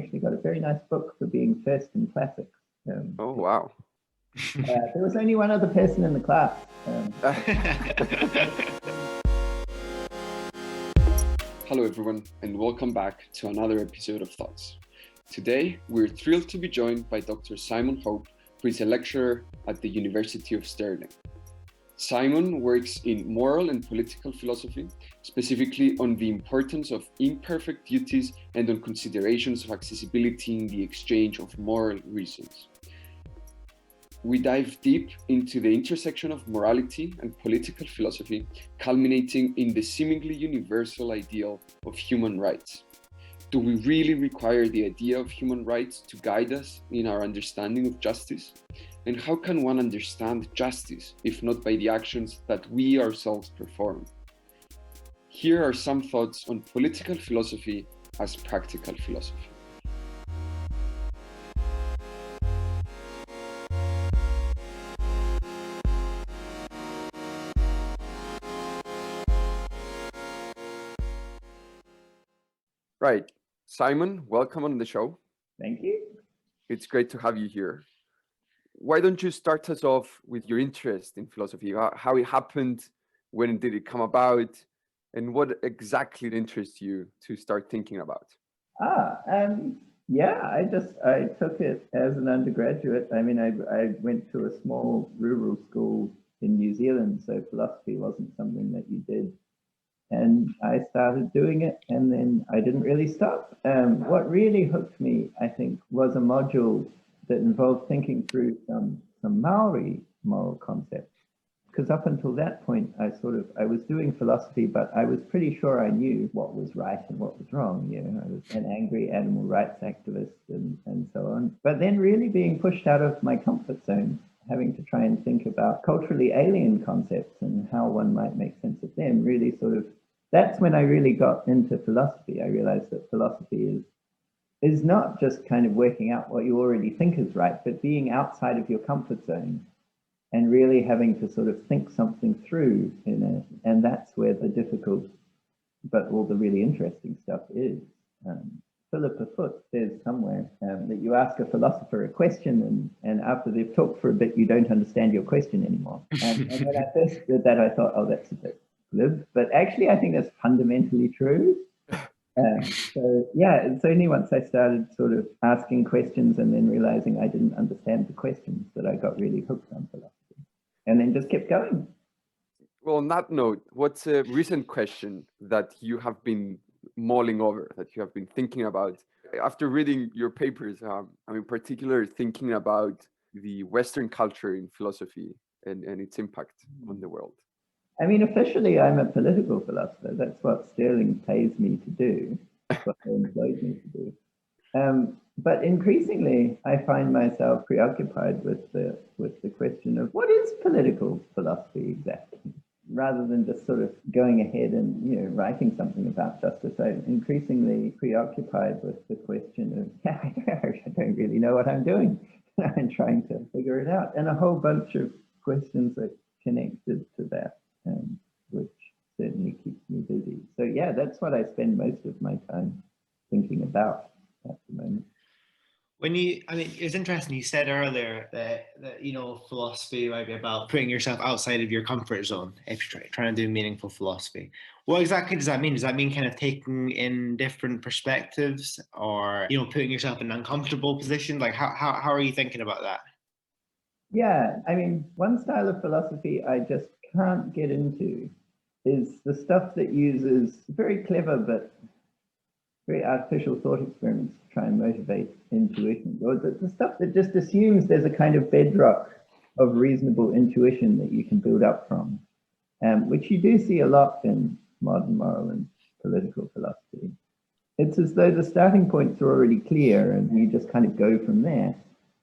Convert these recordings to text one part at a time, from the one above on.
actually got a very nice book for being first in classics. Oh, wow. There was only one other person in the class. Hello, everyone, and welcome back to another episode of Thoughts. Today, we're thrilled to be joined by Dr. Simon Hope, who is a lecturer at the University of Stirling. Simon works in moral and political philosophy, specifically on the importance of imperfect duties and on considerations of accessibility in the exchange of moral reasons. We dive deep into the intersection of morality and political philosophy, culminating in the seemingly universal ideal of human rights. Do we really require the idea of human rights to guide us in our understanding of justice? And how can one understand justice if not by the actions that we ourselves perform? Here are some thoughts on political philosophy as practical philosophy. Right. Simon, welcome on the show. Thank you. It's great to have you here. Why don't you start us off with your interest in philosophy, how it happened, when did it come about, and what exactly interests you to start thinking about? I took it as an undergraduate. I mean, I went to a small rural school in New Zealand, so philosophy wasn't something that you did. And I started doing it, and then I didn't really stop. What really hooked me, I think, was a module that involved thinking through some Maori moral concepts. Because up until that point, I was doing philosophy, but I was pretty sure I knew what was right and what was wrong. You know, I was an angry animal rights activist and so on. But then really being pushed out of my comfort zone, having to try and think about culturally alien concepts and how one might make sense of them, really that's when I really got into philosophy. I realized that philosophy is not just kind of working out what you already think is right, but being outside of your comfort zone and really having to sort of think something through in it. And that's where the difficult, but all the really interesting stuff is. Philippa Foot says somewhere that you ask a philosopher a question and after they've talked for a bit, you don't understand your question anymore. And when I first read that, I thought, oh, that's a bit glib, but actually I think that's fundamentally true. It's only once I started sort of asking questions and then realizing I didn't understand the questions that I got really hooked on philosophy and then just kept going. Well, on that note, what's a recent question that you have been mulling over, that you have been thinking about? After reading your papers, I'm in particular thinking about the Western culture in philosophy and its impact on the world. I mean, officially, I'm a political philosopher. That's what Stirling pays me to do, what they employed me to do. But increasingly, I find myself preoccupied with the question of what is political philosophy exactly, rather than just sort of going ahead and writing something about justice. I'm increasingly preoccupied with the question of I don't really know what I'm doing. I'm trying to figure it out, and a whole bunch of questions are connected to that. Which certainly keeps me busy. So yeah, that's what I spend most of my time thinking about at the moment. It's interesting. You said earlier that philosophy might be about putting yourself outside of your comfort zone if you're trying to do meaningful philosophy. What exactly does that mean? Does that mean kind of taking in different perspectives, or putting yourself in uncomfortable positions? Like how are you thinking about that? Yeah, I mean, one style of philosophy I just can't get into is the stuff that uses very clever but very artificial thought experiments to try and motivate intuition, or the stuff that just assumes there's a kind of bedrock of reasonable intuition that you can build up from, which you do see a lot in modern moral and political philosophy. It's as though the starting points are already clear and you just kind of go from there,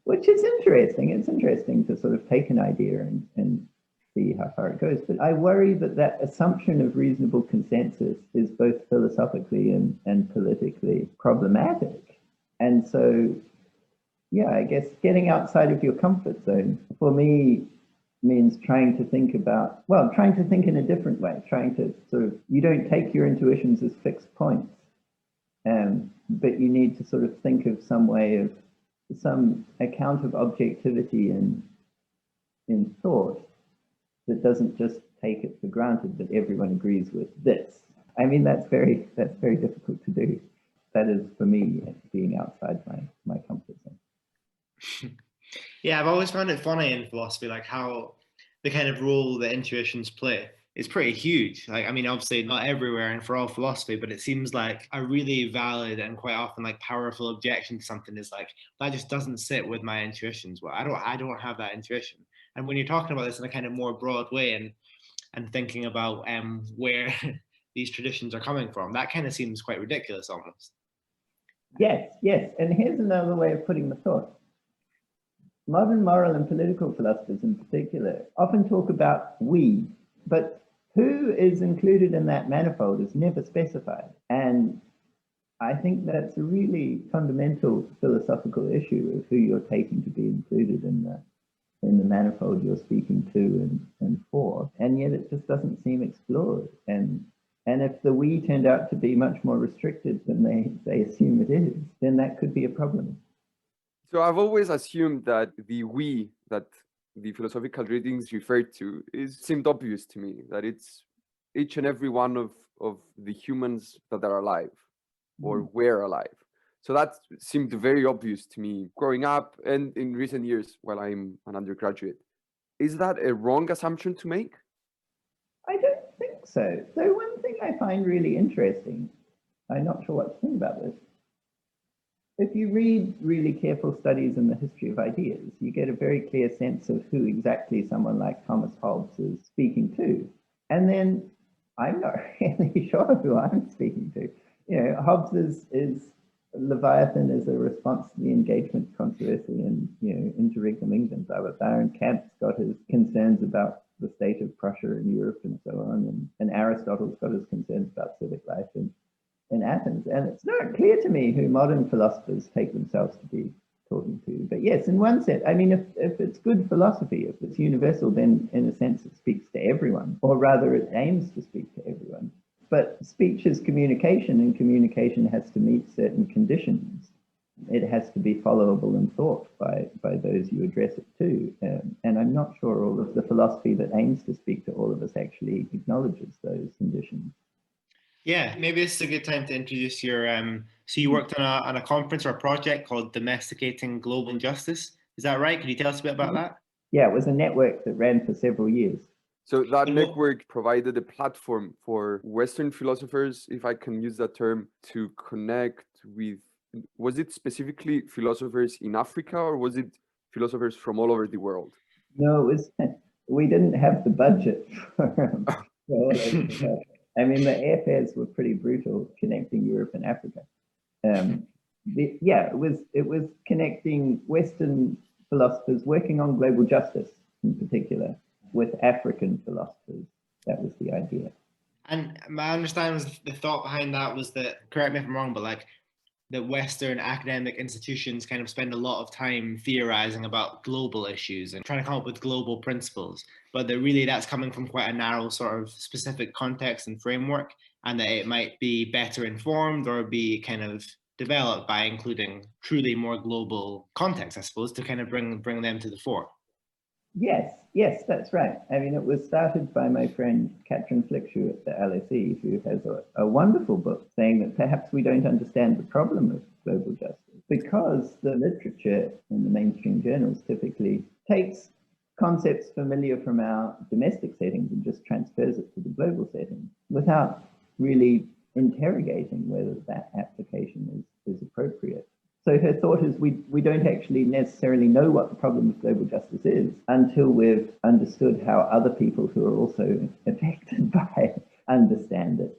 which is interesting. It's interesting to sort of take an idea and see how far it goes. But I worry that assumption of reasonable consensus is both philosophically and politically problematic. And so, yeah, I guess getting outside of your comfort zone for me means trying to think in a different way, trying to you don't take your intuitions as fixed points. But you need to sort of think of some way of some account of objectivity in thought that doesn't just take it for granted that everyone agrees with this. I mean, that's very difficult to do. That is, for me, being outside my comfort zone. Yeah, I've always found it funny in philosophy, like how the kind of role that intuitions play is pretty huge. Like, I mean, obviously not everywhere and for all philosophy, but it seems like a really valid and quite often like powerful objection to something is like, that just doesn't sit with my intuitions. Well, I don't have that intuition. And when you're talking about this in a kind of more broad way and thinking about where these traditions are coming from, that kind of seems quite ridiculous almost. Yes. And here's another way of putting the thought. Modern moral and political philosophers in particular often talk about we, but who is included in that manifold is never specified. And I think that's a really fundamental philosophical issue of who you're taking to be included in the manifold you're speaking to and for. And yet it just doesn't seem explored. And if the we turned out to be much more restricted than they assume it is, then that could be a problem. So I've always assumed that the we that the philosophical readings referred to seemed obvious to me, that it's each and every one of the humans that are alive or were alive. So that seemed very obvious to me growing up and in recent years while I'm an undergraduate. Is that a wrong assumption to make? I don't think so. So one thing I find really interesting, I'm not sure what to think about this. If you read really careful studies in the history of ideas, you get a very clear sense of who exactly someone like Thomas Hobbes is speaking to. And then I'm not really sure who I'm speaking to. You know, Hobbes is Leviathan is a response to the engagement controversy in, interregnum England. But Baron Kant's got his concerns about the state of Prussia and Europe and so on. And Aristotle's got his concerns about civic life in Athens. And it's not clear to me who modern philosophers take themselves to be talking to. But yes, in one sense, I mean, if it's good philosophy, if it's universal, then in a sense it speaks to everyone, or rather it aims to speak to everyone. But speech is communication, and communication has to meet certain conditions. It has to be followable in thought by those you address it to. And I'm not sure all of the philosophy that aims to speak to all of us actually acknowledges those conditions. Yeah, maybe this is a good time to introduce your. So you worked on a conference or a project called Domesticating Global Injustice. Is that right? Can you tell us a bit about that? Yeah, it was a network that ran for several years. So that network provided a platform for Western philosophers, if I can use that term, to connect with. Was it specifically philosophers in Africa, or was it philosophers from all over the world? No, we didn't have the budget for all of it. I mean, the airfares were pretty brutal connecting Europe and Africa. It was connecting Western philosophers working on global justice in particular with African philosophers. That was the idea. And my understanding was the thought behind that was that, correct me if I'm wrong, but like that Western academic institutions kind of spend a lot of time theorizing about global issues and trying to come up with global principles, but that really that's coming from quite a narrow sort of specific context and framework, and that it might be better informed or be kind of developed by including truly more global context, I suppose, to kind of bring them to the fore. Yes, that's right. I mean, it was started by my friend Katrin Flickschuh at the LSE, who has a wonderful book saying that perhaps we don't understand the problem of global justice because the literature in the mainstream journals typically takes concepts familiar from our domestic settings and just transfers it to the global setting without really interrogating whether that application is appropriate. So her thought is we don't actually necessarily know what the problem of global justice is until we've understood how other people who are also affected by it understand it.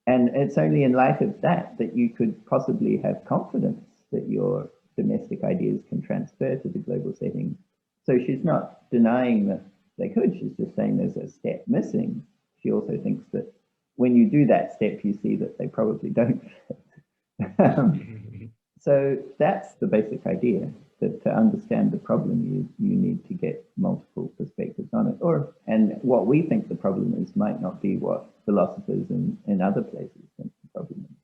And it's only in light of that that you could possibly have confidence that your domestic ideas can transfer to the global setting. So she's not denying that they could, she's just saying there's a step missing. She also thinks that when you do that step, you see that they probably don't fit. So that's the basic idea, that to understand the problem, you need to get multiple perspectives on it. And what we think the problem is might not be what philosophers in other places think the problem is.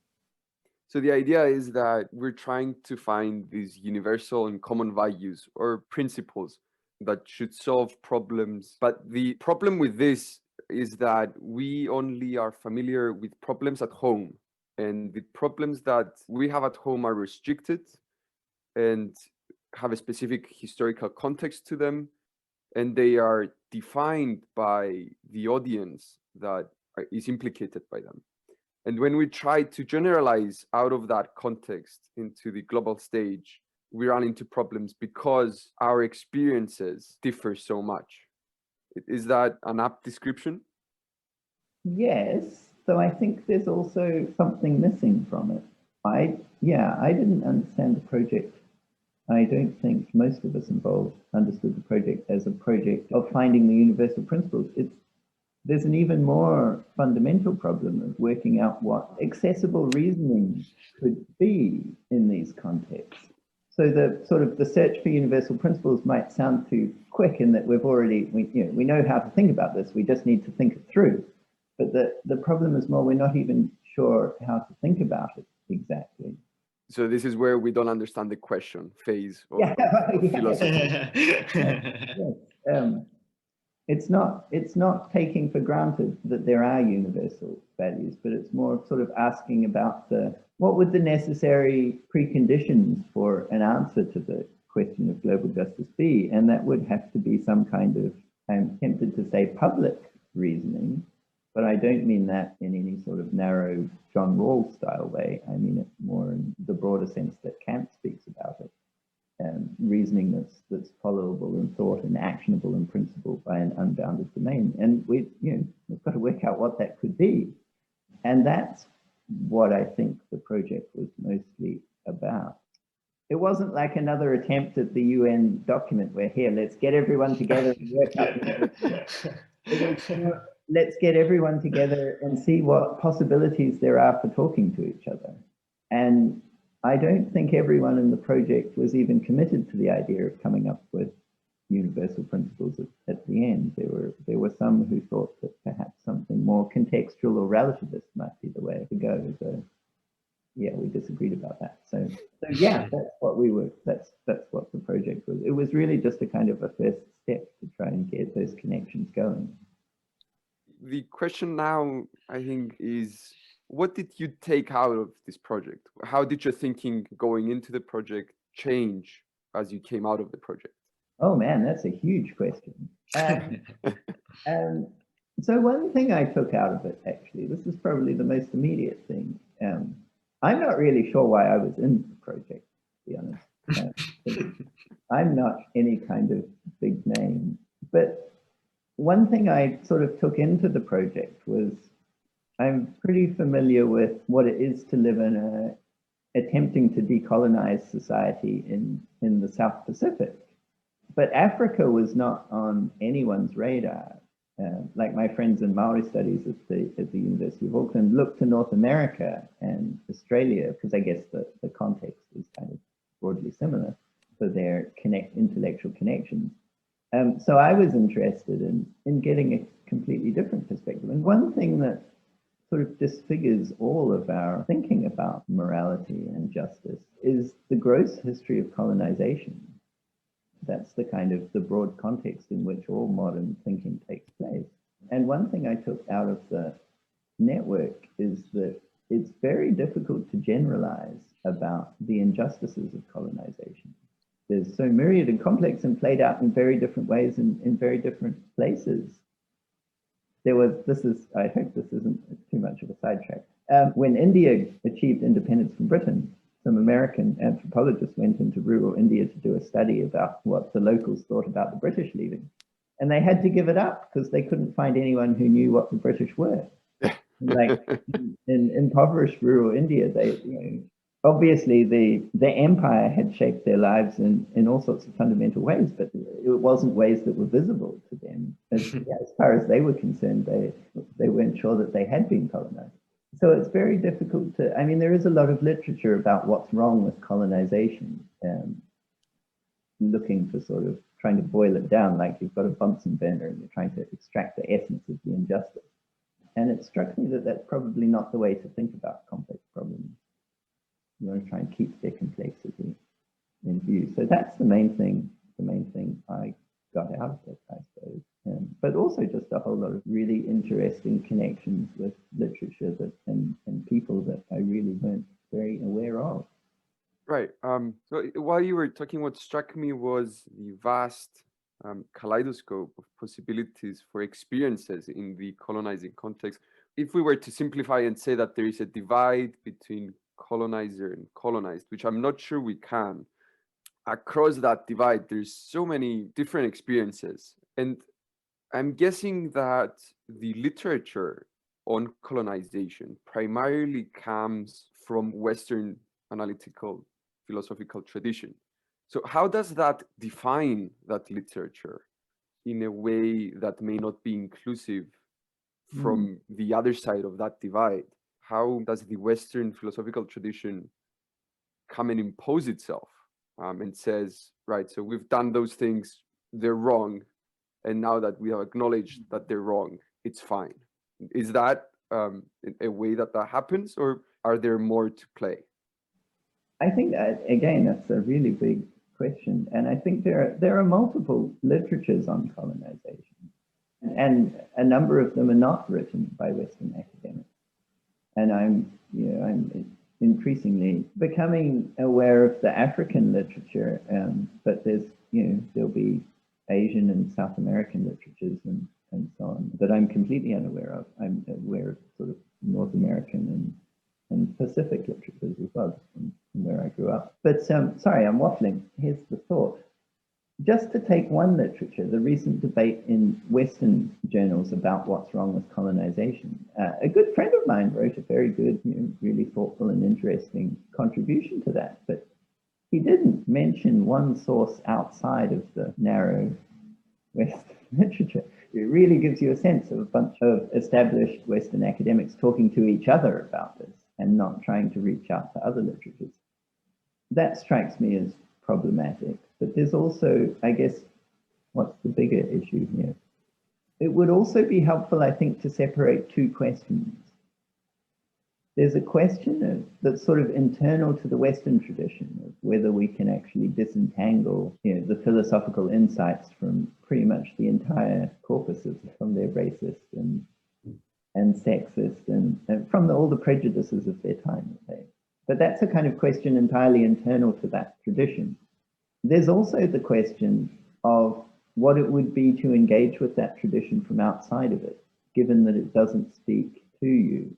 So the idea is that we're trying to find these universal and common values or principles that should solve problems. But the problem with this is that we only are familiar with problems at home, and the problems that we have at home are restricted and have a specific historical context to them, and they are defined by the audience that is implicated by them. And when we try to generalize out of that context into the global stage, we run into problems because our experiences differ so much. Is that an apt description? Yes, though I think there's also something missing from it. I didn't understand the project. I don't think most of us involved understood the project as a project of finding the universal principles. There's an even more fundamental problem of working out what accessible reasoning could be in these contexts. So the search for universal principles might sound too quick in that we know how to think about this. We just need to think it through. But the problem is more, we're not even sure how to think about it exactly. So this is where we don't understand the question phase of philosophy. Yes. It's not taking for granted that there are universal values, but it's more sort of asking about what would the necessary preconditions for an answer to the question of global justice be? And that would have to be some kind of, I'm tempted to say, public reasoning, but I don't mean that in any sort of narrow John Rawls style way. I mean it more in the broader sense that Kant speaks about it. Reasoning that's followable in thought and actionable in principle by an unbounded domain. And we've got to work out what that could be. And that's what I think the project was mostly about. It wasn't like another attempt at the UN document where, here, let's get everyone together and work out. Let's get everyone together and see what possibilities there are for talking to each other. And I don't think everyone in the project was even committed to the idea of coming up with universal principles at the end. There were some who thought that perhaps something more contextual or relativist might be the way to go. So yeah, we disagreed about that. So yeah, that's what the project was. It was really just a kind of a first step to try and get those connections going. The question now, I think, is what did you take out of this project? How did your thinking going into the project change as you came out of the project? Oh man, that's a huge question. So one thing I took out of it, actually, this is probably the most immediate thing. I'm not really sure why I was in the project, to be honest. I'm not any kind of big name, but one thing I sort of took into the project was I'm pretty familiar with what it is to live in attempting to decolonize society in the South Pacific. But Africa was not on anyone's radar. Like my friends in Maori studies at the University of Auckland looked to North America and Australia, because I guess the context is kind of broadly similar for their intellectual connections. So I was interested in getting a completely different perspective. And one thing that sort of disfigures all of our thinking about morality and justice is the gross history of colonization. That's the kind of the broad context in which all modern thinking takes place. And one thing I took out of the network is that it's very difficult to generalize about the injustices of colonization. There's so myriad and complex and played out in very different ways in very different places. I hope this isn't too much of a sidetrack. When India achieved independence from Britain, some American anthropologists went into rural India to do a study about what the locals thought about the British leaving. And they had to give it up because they couldn't find anyone who knew what the British were. Like in impoverished rural India, obviously the empire had shaped their lives in all sorts of fundamental ways, but it wasn't ways that were visible to them. As far as they were concerned, they weren't sure that they had been colonized. So it's very difficult there is a lot of literature about what's wrong with colonization, looking for sort of trying to boil it down, like you've got a Bunsen burner and you're trying to extract the essence of the injustice. And it struck me that that's probably not the way to think about complex problems. you want to try and keep their complexity in view. So that's the main thing I got out of it, I suppose. But also just a whole lot of really interesting connections with literature and people that I really weren't very aware of. Right. So while you were talking, what struck me was the vast kaleidoscope of possibilities for experiences in the colonizing context. If we were to simplify and say that there is a divide between colonizer and colonized, which I'm not sure we can, across that divide, there's so many different experiences. And I'm guessing that the literature on colonization primarily comes from Western analytical philosophical tradition. So how does that define that literature in a way that may not be inclusive from the other side of that divide? How does the Western philosophical tradition come and impose itself and says, right, so we've done those things, they're wrong, and now that we have acknowledged that they're wrong, it's fine. Is that a way that happens, or are there more to play? I think that, again, that's a really big question. And I think there are multiple literatures on colonization. And a number of them are not written by Western academics. And I'm increasingly becoming aware of the African literature, but there'll be Asian and South American literatures and so on that I'm completely unaware of. I'm aware of sort of North American and Pacific literatures as well, from where I grew up. But sorry, I'm waffling. Here's the thought. Just to take one literature, the recent debate in Western journals about what's wrong with colonization. A good friend of mine wrote a very good, really thoughtful and interesting contribution to that, but he didn't mention one source outside of the narrow Western literature. It really gives you a sense of a bunch of established Western academics talking to each other about this and not trying to reach out to other literatures. That strikes me as problematic. But there's also, I guess, what's the bigger issue here? It would also be helpful, I think, to separate two questions. There's a question that's sort of internal to the Western tradition of whether we can actually disentangle the philosophical insights from pretty much the entire corpus from their racist and sexist and from all the prejudices of their time. But that's a kind of question entirely internal to that tradition. There's also the question of what it would be to engage with that tradition from outside of it, given that it doesn't speak to you.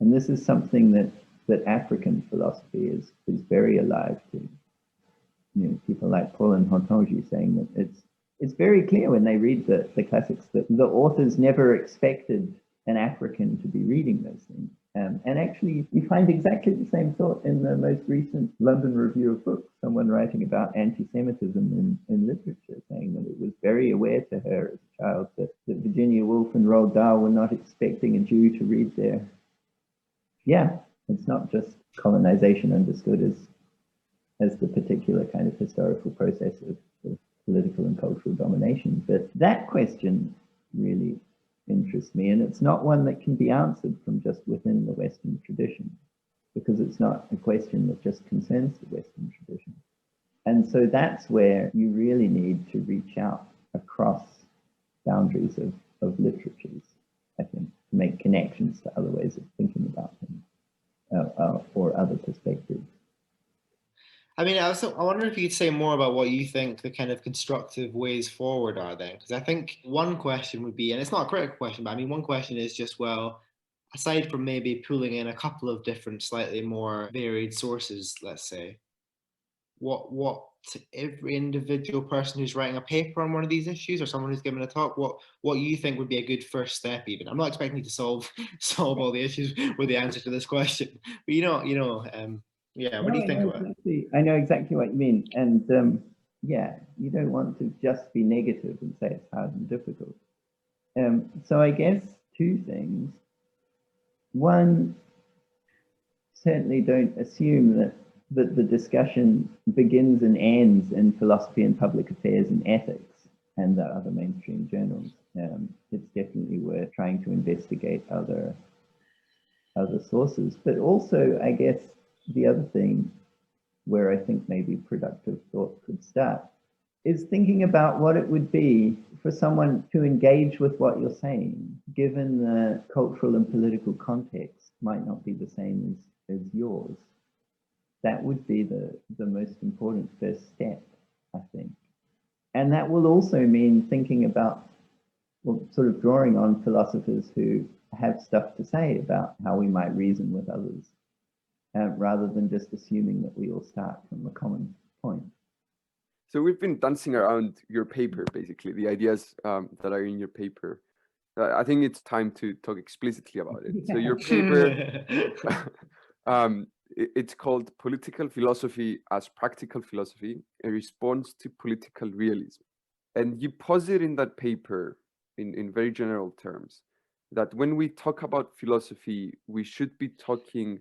And this is something that African philosophy is very alive to. People like Paul and Hortense saying that it's very clear when they read the classics that the authors never expected an African to be reading those things. And actually, you find exactly the same thought in the most recent London Review of Books, someone writing about anti-Semitism in literature, saying that it was very aware to her as a child that Virginia Woolf and Roald Dahl were not expecting a Jew to read their... Yeah, it's not just colonization understood as the particular kind of historical process of political and cultural domination, but that question really interests me, and it's not one that can be answered from just within the Western tradition, because it's not a question that just concerns the Western tradition. And so that's where you really need to reach out across boundaries of literatures, I think, to make connections to other ways of thinking about things or other perspectives. I mean, I wonder if you could say more about what you think the kind of constructive ways forward are then, because I think one question would be, and it's not a critical question, but I mean, one question is just, well, aside from maybe pulling in a couple of different, slightly more varied sources, let's say, what every individual person who's writing a paper on one of these issues or someone who's giving a talk, what you think would be a good first step even? I'm not expecting you to solve all the issues with the answer to this question, but yeah, what do you think about it? I know exactly what you mean. And yeah, you don't want to just be negative and say it's hard and difficult. So I guess two things. One, certainly don't assume that the discussion begins and ends in philosophy and public affairs and ethics and the other mainstream journals. It's definitely worth trying to investigate other sources, but also, I guess, the other thing where I think maybe productive thought could start is thinking about what it would be for someone to engage with what you're saying, given the cultural and political context might not be the same as yours. That would be the most important first step, I think. And that will also mean thinking about, well, sort of drawing on philosophers who have stuff to say about how we might reason with others, rather than just assuming that we all start from a common point. So we've been dancing around your paper, basically, the ideas that are in your paper. I think it's time to talk explicitly about it. So your paper, it's called Political Philosophy as Practical Philosophy, a Response to Political Realism. And you posit in that paper, in very general terms, that when we talk about philosophy, we should be talking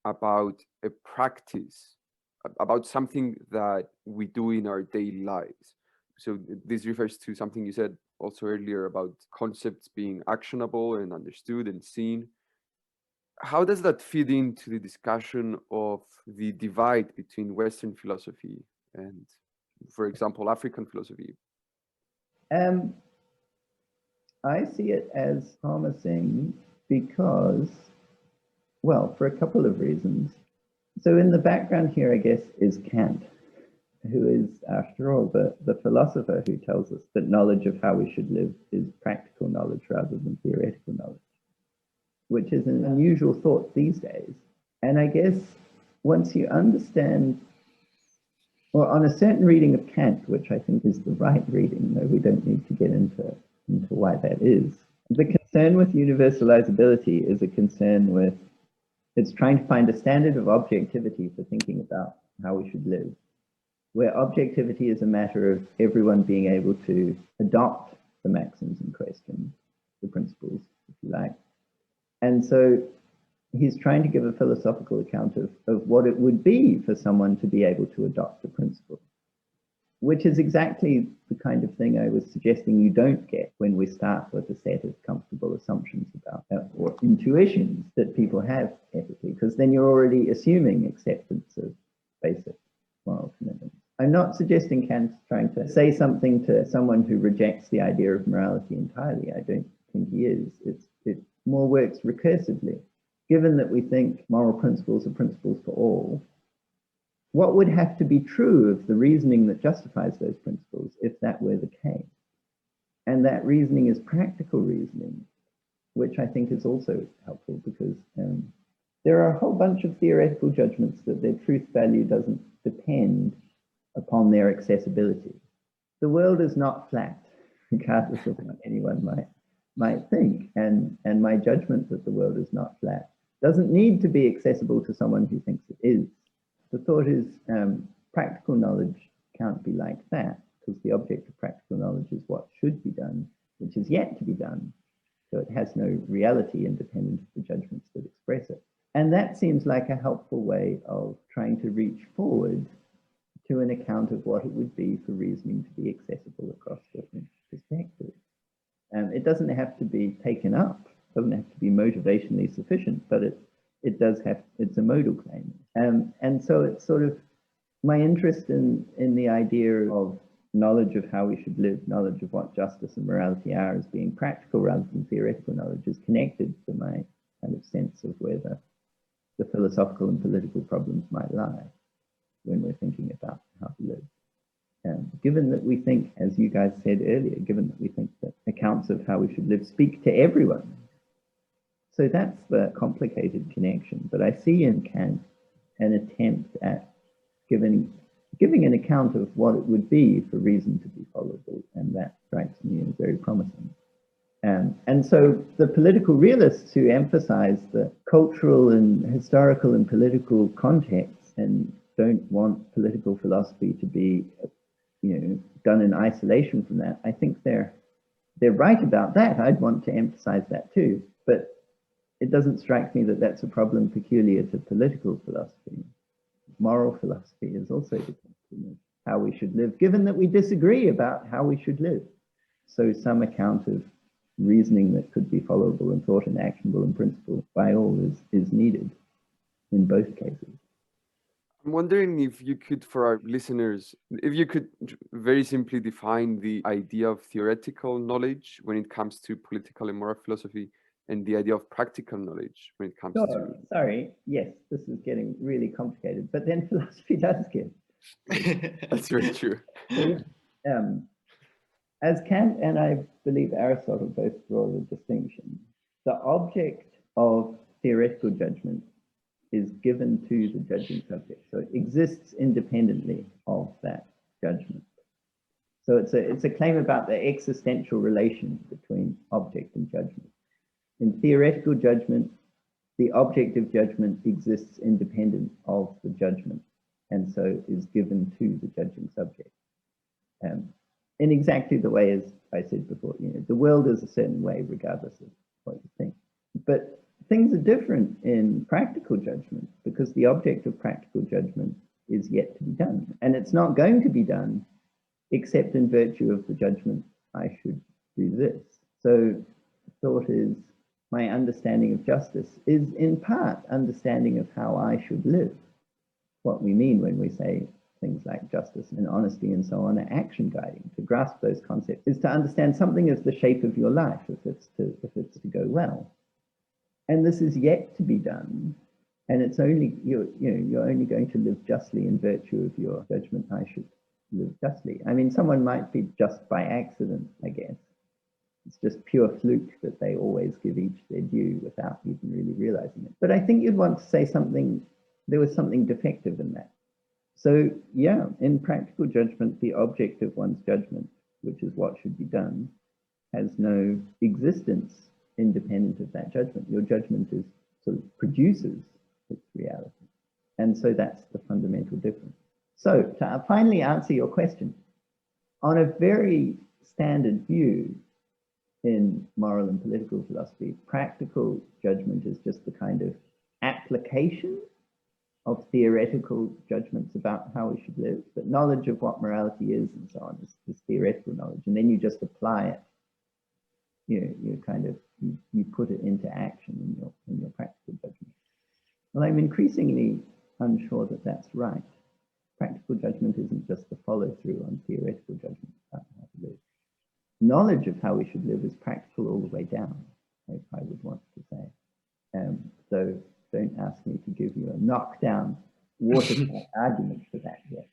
about a practice, about something that we do in our daily lives. So this refers to something you said also earlier about concepts being actionable and understood and seen. How does that fit into the discussion of the divide between Western philosophy and, for example, African philosophy? I see it as promising because, well, for a couple of reasons. So in the background here, I guess, is Kant, who is, after all, the philosopher who tells us that knowledge of how we should live is practical knowledge rather than theoretical knowledge, which is an unusual thought these days. And I guess once you understand, or on a certain reading of Kant, which I think is the right reading, though we don't need to get into why that is, the concern with universalizability is a concern with, it's trying to find a standard of objectivity for thinking about how we should live, where objectivity is a matter of everyone being able to adopt the maxims in question, the principles, if you like. And so he's trying to give a philosophical account of what it would be for someone to be able to adopt the principle, which is exactly the kind of thing I was suggesting you don't get when we start with a set of comfortable assumptions about or intuitions that people have ethically, because then you're already assuming acceptance of basic moral commitments. I'm not suggesting Kant's trying to say something to someone who rejects the idea of morality entirely. I don't think he is. It more works recursively. Given that we think moral principles are principles for all, what would have to be true of the reasoning that justifies those principles if that were the case? And that reasoning is practical reasoning, which I think is also helpful because there are a whole bunch of theoretical judgments that their truth value doesn't depend upon their accessibility. The world is not flat, regardless of what anyone might think. And my judgment that the world is not flat doesn't need to be accessible to someone who thinks it is. The thought is practical knowledge can't be like that, because the object of practical knowledge is what should be done, which is yet to be done. So it has no reality independent of the judgments that express it. And that seems like a helpful way of trying to reach forward to an account of what it would be for reasoning to be accessible across different perspectives. It doesn't have to be taken up, doesn't have to be motivationally sufficient, but it does have, it's a modal claim. And so it's sort of my interest in the idea of knowledge of how we should live, knowledge of what justice and morality are as being practical rather than theoretical knowledge is connected to my kind of sense of where the philosophical and political problems might lie when we're thinking about how to live. Given that we think, as you guys said earlier, given that we think that accounts of how we should live speak to everyone. So that's the complicated connection. But I see in Kant an attempt at giving an account of what it would be for reason to be followable, and that strikes me as very promising. And so the political realists who emphasize the cultural and historical and political context and don't want political philosophy to be, done in isolation from that, I think they're right about that. I'd want to emphasize that too, but it doesn't strike me that that's a problem peculiar to political philosophy. Moral philosophy is also the question of how we should live, given that we disagree about how we should live. So some account of reasoning that could be followable and thought and actionable and principled by all is needed in both cases. I'm wondering if you could, for our listeners, if you could very simply define the idea of theoretical knowledge when it comes to political and moral philosophy, and the idea of practical knowledge when it comes Sure. to. Sorry. Yes, this is getting really complicated, but then philosophy does get. That's very true. So, as Kant and I believe Aristotle both draw the distinction, the object of theoretical judgment is given to the judging subject. So it exists independently of that judgment. So it's a claim about the existential relation between object and judgment. In theoretical judgment, the object of judgment exists independent of the judgment, and so is given to the judging subject. In exactly the way as I said before, the world is a certain way regardless of what you think. But things are different in practical judgment because the object of practical judgment is yet to be done. And it's not going to be done except in virtue of the judgment, I should do this. So thought is, my understanding of justice is in part understanding of how I should live. What we mean when we say things like justice and honesty and so on are action guiding. To grasp those concepts is to understand something of the shape of your life if it's to go well. And this is yet to be done. And it's only, you're only going to live justly in virtue of your judgment, I should live justly. I mean, someone might be just by accident, I guess. It's just pure fluke that they always give each their due without even really realizing it. But I think you'd want to say something, there was something defective in that. So yeah, in practical judgment, the object of one's judgment, which is what should be done, has no existence independent of that judgment. Your judgment is sort of produces its reality. And so that's the fundamental difference. So to finally answer your question, on a very standard view in moral and political philosophy, practical judgment is just the kind of application of theoretical judgments about how we should live, but knowledge of what morality is and so on is theoretical knowledge. And then you just apply it. You put it into action in your practical judgment. Well, I'm increasingly unsure that that's right. Practical judgment isn't just the follow through on theoretical judgment about how to live. Knowledge of how we should live is practical all the way down, I would want to say. So don't ask me to give you a knockdown watertight argument for that yet.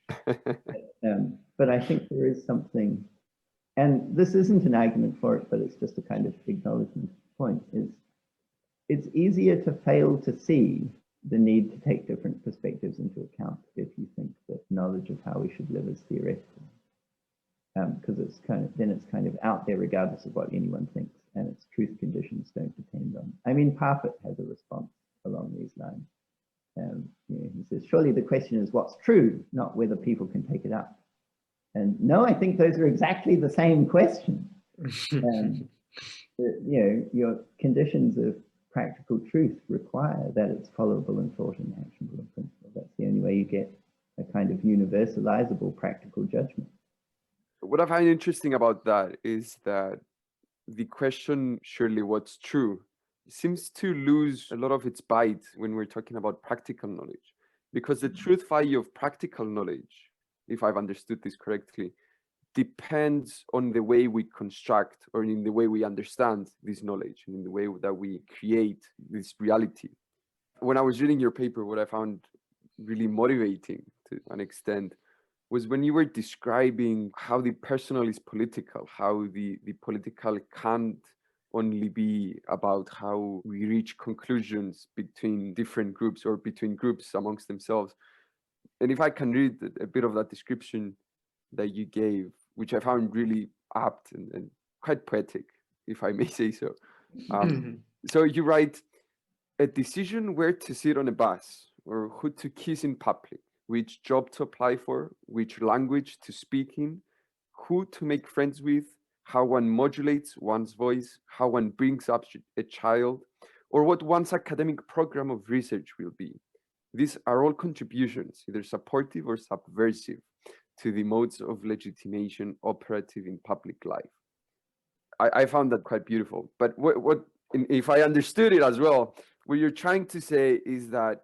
But I think there is something, and this isn't an argument for it, but it's just a kind of acknowledgement point, is it's easier to fail to see the need to take different perspectives into account if you think that knowledge of how we should live is theoretical. Because it's kind of out there regardless of what anyone thinks, and its truth conditions don't depend on. I mean, Parfit has a response along these lines. He says, surely the question is what's true, not whether people can take it up. And no, I think those are exactly the same question. Your conditions of practical truth require that it's followable in thought and actionable in principle. That's the only way you get a kind of universalizable practical judgment. What I find interesting about that is that the question, surely what's true, seems to lose a lot of its bite when we're talking about practical knowledge, because the truth value of practical knowledge, if I've understood this correctly, depends on the way we construct or in the way we understand this knowledge and in the way that we create this reality. When I was reading your paper, what I found really motivating to an extent was when you were describing how the personal is political, how the political can't only be about how we reach conclusions between different groups or between groups amongst themselves. And if I can read a bit of that description that you gave, which I found really apt and quite poetic, if I may say so. So you write, a decision where to sit on a bus or who to kiss in public, which job to apply for, which language to speak in, who to make friends with, how one modulates one's voice, how one brings up a child, or what one's academic program of research will be. These are all contributions, either supportive or subversive, to the modes of legitimation operative in public life. I found that quite beautiful. But what if I understood it as well, what you're trying to say is that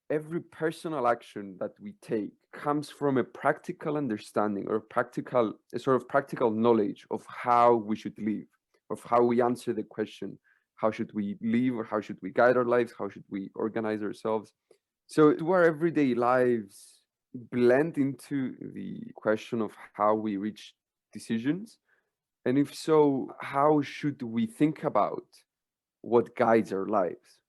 every personal action that we take comes from a practical understanding or a sort of practical knowledge of how we should live, of how we answer the question, how should we live, or how should we guide our lives, how should we organize ourselves. So do our everyday lives blend into the question of how we reach decisions? And if so, how should we think about what guides our lives?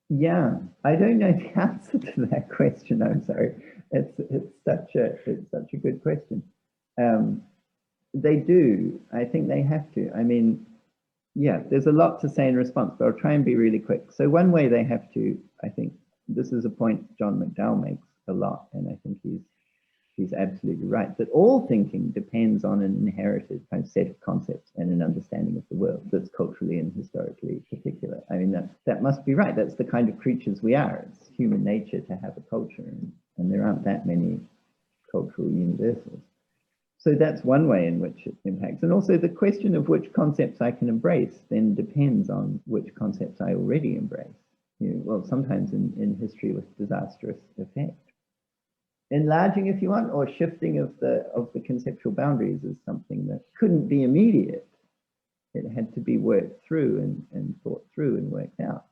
Yeah, I don't know the answer to that question. I'm sorry. It's such a good question. They do. I think they have to. I mean, yeah, there's a lot to say in response, but I'll try and be really quick. So one way they have to, I think, this is a point John McDowell makes a lot, and I think he's absolutely right, that all thinking depends on an inherited kind of set of concepts and an understanding of the world that's culturally and historically particular. I mean, that must be right. That's the kind of creatures we are. It's human nature to have a culture, and there aren't that many cultural universals. So that's one way in which it impacts. And also the question of which concepts I can embrace then depends on which concepts I already embrace. Well, sometimes in history with disastrous effect. Enlarging, if you want, or shifting of the conceptual boundaries is something that couldn't be immediate. It had to be worked through and thought through and worked out.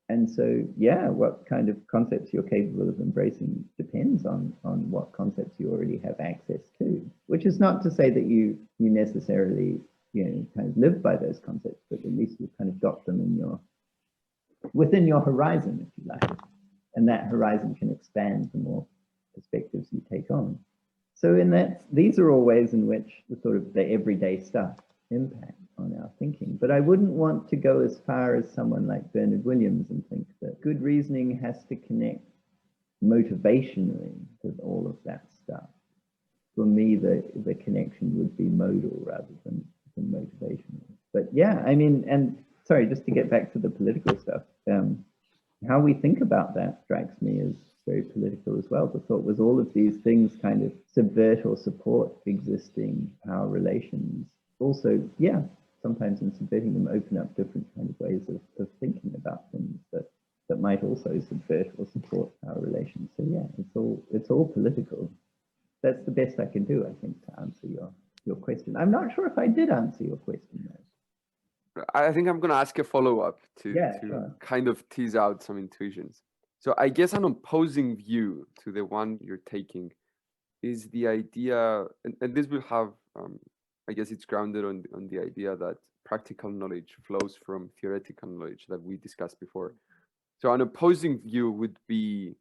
And so, yeah, what kind of concepts you're capable of embracing depends on what concepts you already have access to, which is not to say that you necessarily, kind of live by those concepts, but at least you've kind of got them within your horizon, if you like. And that horizon can expand the more perspectives you take on. So these are all ways in which the everyday stuff impact on our thinking. But I wouldn't want to go as far as someone like Bernard Williams and think that good reasoning has to connect motivationally with all of that stuff. For me, the connection would be modal rather than motivational. But yeah, I mean, and sorry, just to get back to the political stuff, how we think about that strikes me as very political as well. The thought was all of these things kind of subvert or support existing power relations. Also, yeah, sometimes in subverting them open up different kind of ways of thinking about things that might also subvert or support power relations. So yeah, it's all political. That's the best I can do, I think, to answer your question. I'm not sure if I did answer your question though. I think I'm going to ask a follow-up to sure. kind of tease out some intuitions. So I guess an opposing view to the one you're taking is the idea, and this will have, I guess it's grounded on the idea that practical knowledge flows from theoretical knowledge that we discussed before. So an opposing view would be,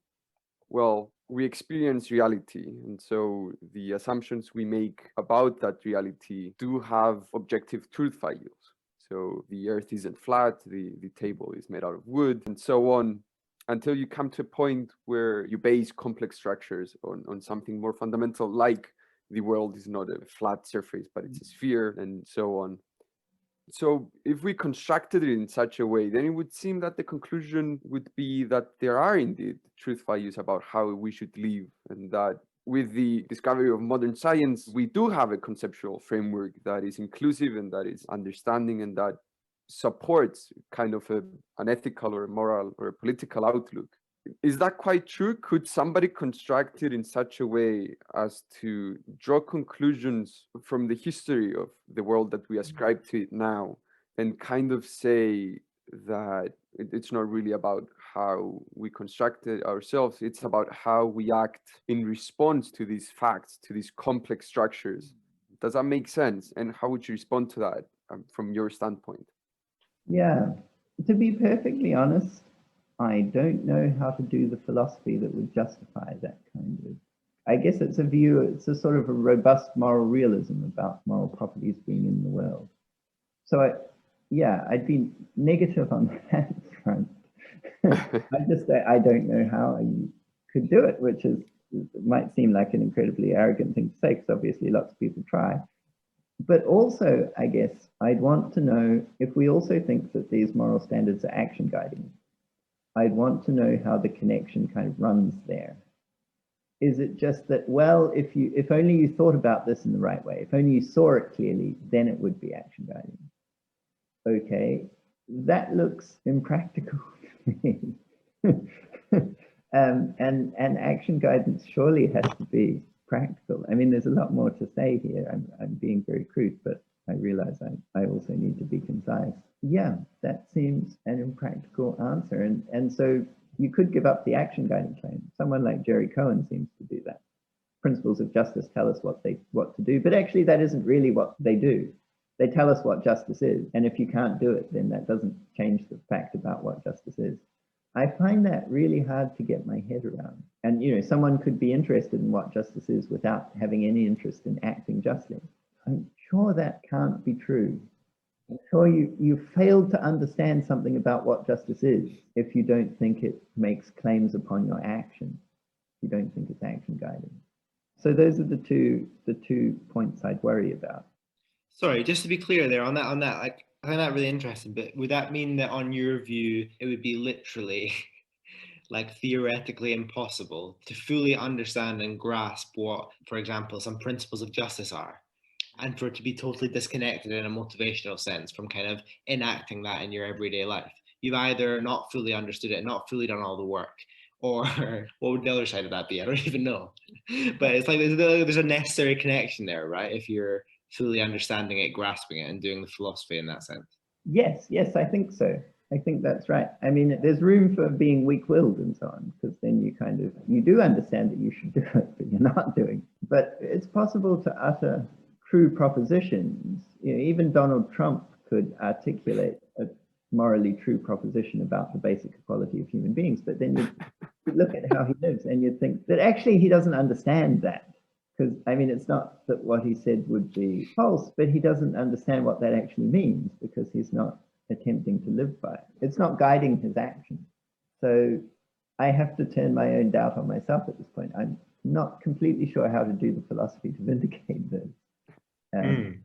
well, we experience reality, and so the assumptions we make about that reality do have objective truth values. So the earth isn't flat, the table is made out of wood, and so on, until you come to a point where you base complex structures on something more fundamental, like the world is not a flat surface, but it's a sphere, and so on. So if we constructed it in such a way, then it would seem that the conclusion would be that there are indeed truth values about how we should live, and that with the discovery of modern science, we do have a conceptual framework that is inclusive and that is understanding and that supports kind of an ethical or a moral or a political outlook. Is that quite true? Could somebody construct it in such a way as to draw conclusions from the history of the world that we ascribe to it now and kind of say that it's not really about how we construct it ourselves, it's about how we act in response to these facts, to these complex structures? Does that make sense? And how would you respond to that from your standpoint? Yeah, to be perfectly honest, I don't know how to do the philosophy that would justify that kind of. I guess it's a sort of a robust moral realism about moral properties being in the world. So I'd be negative on that front. I don't know how you could do it, which might seem like an incredibly arrogant thing to say, because obviously lots of people try. But also, I guess, I'd want to know if we also think that these moral standards are action guiding. I'd want to know how the connection kind of runs there. Is it just that, well, if only you thought about this in the right way, if only you saw it clearly, then it would be action guiding. Okay, that looks impractical to me. And action guidance surely has to be practical. I mean, there's a lot more to say here. I'm being very crude, but I realize I also need to be concise. Yeah, that seems an impractical answer. And so you could give up the action guiding claim. Someone like Jerry Cohen seems to do that. Principles of justice tell us what to do, but actually that isn't really what they do. They tell us what justice is, and if you can't do it, then that doesn't change the fact about what justice is. I find that really hard to get my head around. And someone could be interested in what justice is without having any interest in acting justly. I'm sure that can't be true. I'm sure you failed to understand something about what justice is if you don't think it makes claims upon your action. You don't think it's action guiding. So those are the two points I'd worry about. Sorry, just to be clear there on that, like, I find that really interesting, but would that mean that on your view, it would be literally like theoretically impossible to fully understand and grasp what, for example, some principles of justice are, and for it to be totally disconnected in a motivational sense from kind of enacting that in your everyday life? You've either not fully understood it, not fully done all the work, or what would the other side of that be? I don't even know. But it's like there's a necessary connection there, right? If you're fully understanding it, grasping it, and doing the philosophy in that sense. Yes, I think so. I think that's right. I mean, there's room for being weak-willed and so on, because then you do understand that you should do it, but you're not doing it. But it's possible to utter true propositions. Even Donald Trump could articulate a morally true proposition about the basic equality of human beings, but then you look at how he lives and you think that actually he doesn't understand that. Because, I mean, it's not that what he said would be false, but he doesn't understand what that actually means because he's not attempting to live by it. It's not guiding his action. So I have to turn my own doubt on myself at this point. I'm not completely sure how to do the philosophy to vindicate this.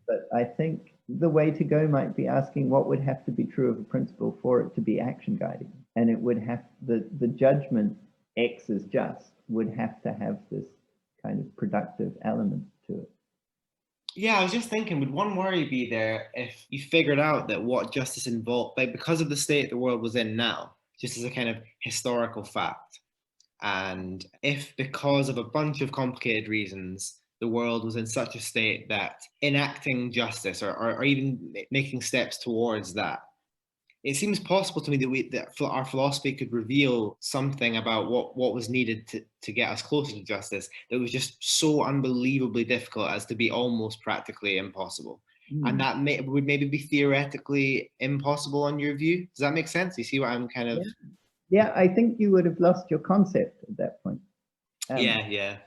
But I think the way to go might be asking what would have to be true of a principle for it to be action guiding. And it would have, the judgment X is just would have to have this kind of productive element to it. Yeah, I was just thinking, would one worry be there if you figured out that what justice involved, like because of the state the world was in now, just as a kind of historical fact, and if because of a bunch of complicated reasons, the world was in such a state that enacting justice or even making steps towards that, it seems possible to me that our philosophy could reveal something about what was needed to get us closer to justice that was just so unbelievably difficult as to be almost practically impossible. And that would maybe be theoretically impossible on your view. Does that make sense? You see what I'm kind of... Yeah, I think you would have lost your concept at that point. Yeah.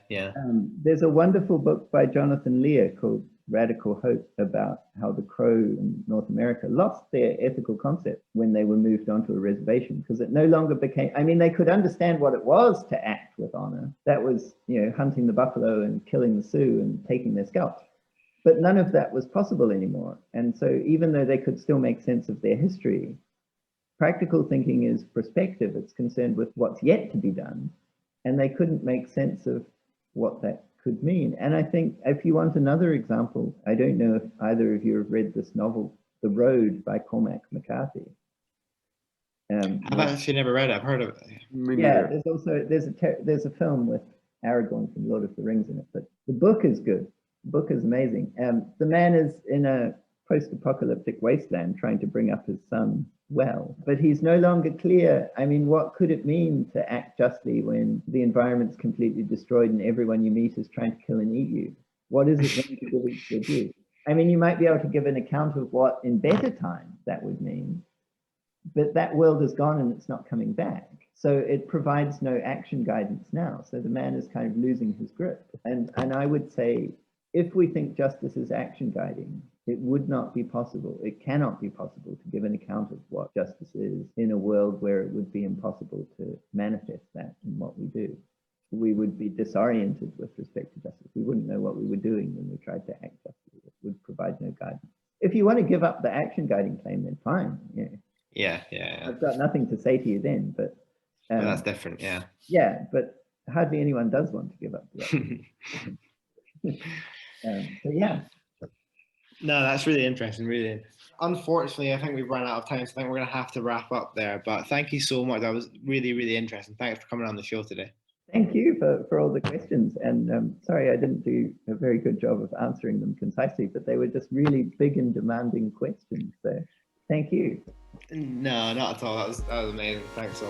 There's a wonderful book by Jonathan Lear called Radical Hope about how the Crow in North America lost their ethical concept when they were moved onto a reservation, because it no longer became, I mean, they could understand what it was to act with honor. That was, hunting the buffalo and killing the Sioux and taking their scalps. But none of that was possible anymore. And so even though they could still make sense of their history, practical thinking is prospective. It's concerned with what's yet to be done. And they couldn't make sense of what that could mean. And I think if you want another example, I don't know if either of you have read this novel, The Road by Cormac McCarthy. I've actually never read it. I've heard of it. Yeah, there's a film with Aragorn from Lord of the Rings in it, but the book is good. The book is amazing. The man is in a post-apocalyptic wasteland trying to bring up his son well, but he's no longer clear. I mean, what could it mean to act justly when the environment's completely destroyed and everyone you meet is trying to kill and eat you? What is it going to do with you? I mean, you might be able to give an account of what in better times that would mean, but that world is gone and it's not coming back. So it provides no action guidance now. So the man is kind of losing his grip. And I would say, if we think justice is action guiding, it would not be possible. It cannot be possible to give an account of what justice is in a world where it would be impossible to manifest that in what we do. We would be disoriented with respect to justice. We wouldn't know what we were doing when we tried to act justly. It would provide no guidance. If you want to give up the action guiding claim, then fine. Yeah. I've got nothing to say to you then, but that's different. Yeah, but hardly anyone does want to give up the action. So yeah. No, that's really interesting, really. Unfortunately, I think we've run out of time, so I think we're going to have to wrap up there. But thank you so much. That was really, really interesting. Thanks for coming on the show today. Thank you for all the questions. And sorry, I didn't do a very good job of answering them concisely, but they were just really big and demanding questions. So thank you. No, not at all. That was amazing. Thanks so much.